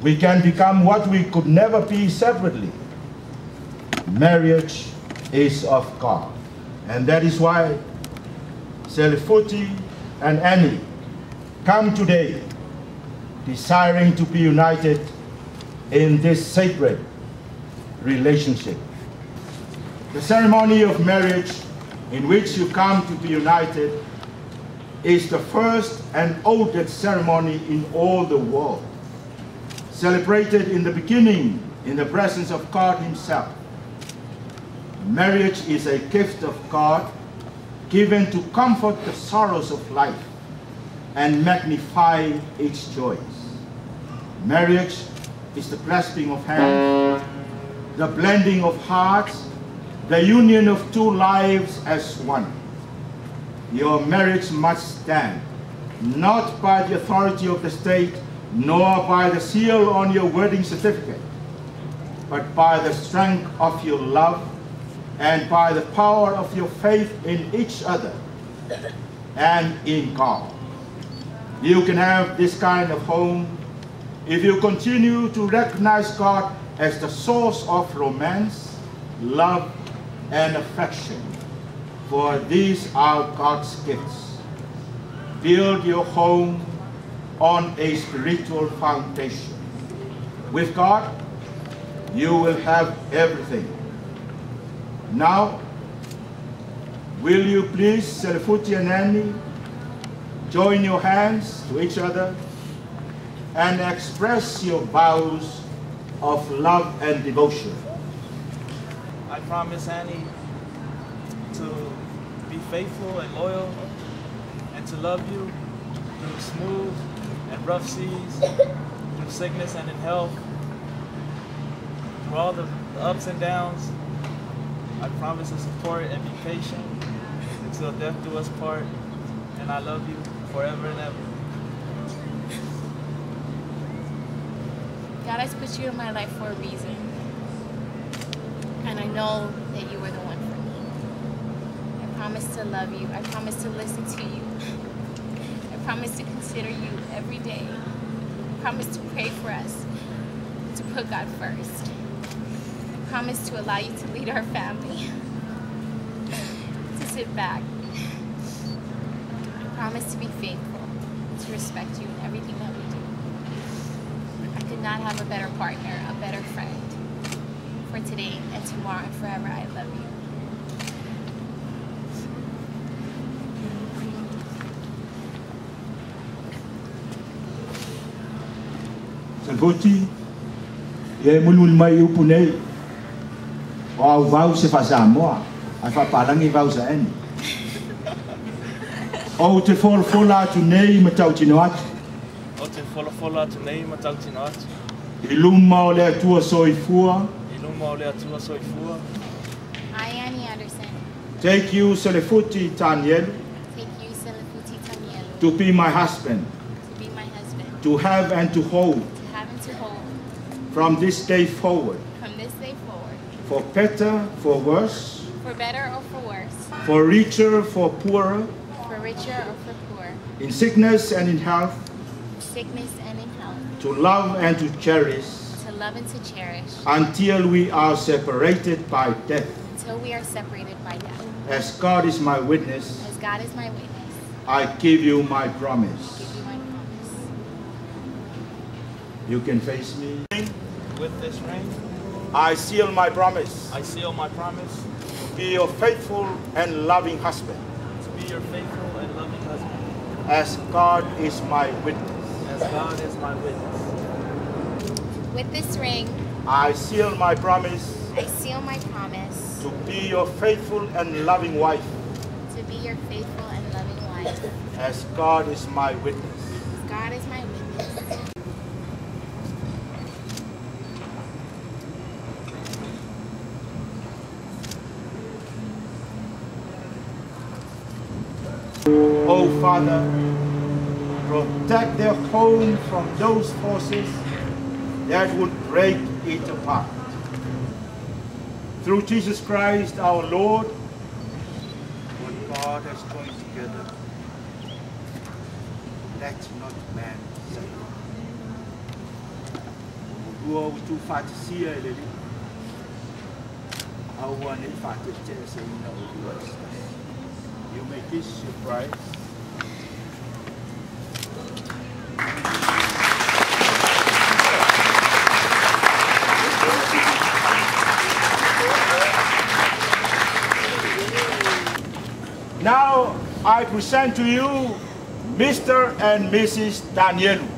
we can become what we could never be separately. Marriage is of God. And that is why Selefuti and Annie come today desiring to be united in this sacred relationship. The ceremony of marriage in which you come to be united is the first and oldest ceremony in all the world, celebrated in the beginning in the presence of God Himself. Marriage is a gift of God given to comfort the sorrows of life and magnify its joys. Marriage is the clasping of hands, the blending of hearts, the union of two lives as one. Your marriage must stand, not by the authority of the state, nor by the seal on your wedding certificate, but by the strength of your love and by the power of your faith in each other and in God. You can have this kind of home if you continue to recognize God as the source of romance, love, and affection, for these are God's gifts. Build your home on a spiritual foundation. With God, you will have everything. Now, will you please, Selefuti and Annie, join your hands to each other and express your vows of love and devotion. I promise, Annie, to be faithful and loyal and to love you through smooth and rough seas, through sickness and in health, through all the ups and downs. I promise to support and be patient until death do us part, and I love you forever and ever. God has put you in my life for a reason, and I know that you are the one for me. I promise to love you. I promise to listen to you. I promise to consider you every day. I promise to pray for us, to put God first. I promise to allow you to lead our family, to sit back. I promise to be faithful, to respect you in everything that we do. I could not have a better partner, a better friend for today and tomorrow and forever. I love you. Selefuti, e mulul mai upunei. O vau se fazamoa, ai whaparangi vau sa Annie. O te wholafola atu nei ma tau tino atu. O te wholafola atu nei ma tau tino atu. I luma o le atua soifua. I luma o le atua soifua. I, Annie Anderson, Take you, Selefuti Tanielu, take you, Selefuti Tanielu, to be my husband, to be my husband, to have and to hold, to have and to hold, from this day forward, from this day forward, for better, for worse, for better or for worse, for richer, for poorer, for richer or for poor, in sickness and in health, sickness and in health, to love and to cherish, to love and to cherish, until we are separated by death. until we are separated by death. As God is my witness, As God is my witness, I give you my I promise. give you my promise. You can face me. With this ring, I seal my promise I seal my promise to be your faithful and loving husband, to be your faithful and loving husband, as God is my witness. as God is my witness. With this ring, I seal my promise I seal my promise to be your faithful and loving wife, to be your faithful and loving wife. as God is my witness. As God is my witness. Oh Father, protect their home from those forces that would break it apart. Through Jesus Christ our Lord, what God has joined together, let not man separate. go to Fatisia, lady. I want it Fatisia, so you know what's you make this surprise. Now I present to you Mr. and Mrs. Tanielu.